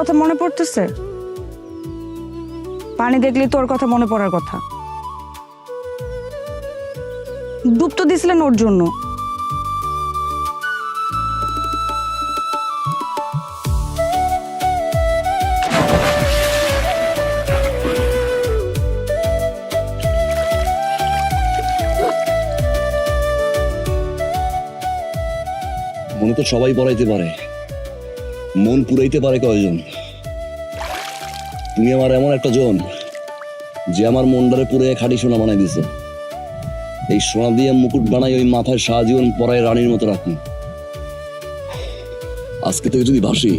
কথা মনে পড়তেছে? পানি দেখলে তোর কথা মনে পড়ার কথা। ডুব তো দিছিলেন ওর জন্য। মনে তো সবাই পড়াইতে পারে, মন পুরাইতে পারে কয়জন? তুমি আমার এমন একটা জন যে আমার মনটারে পুরে খাঁটি সোনা বানাই দিছে। এই সোনা দিয়ে মুকুট বানাই ওই মাথায় সারা জীবন পরায় রানীর মতো রাখি। আজকে থেকে যদি ভাসি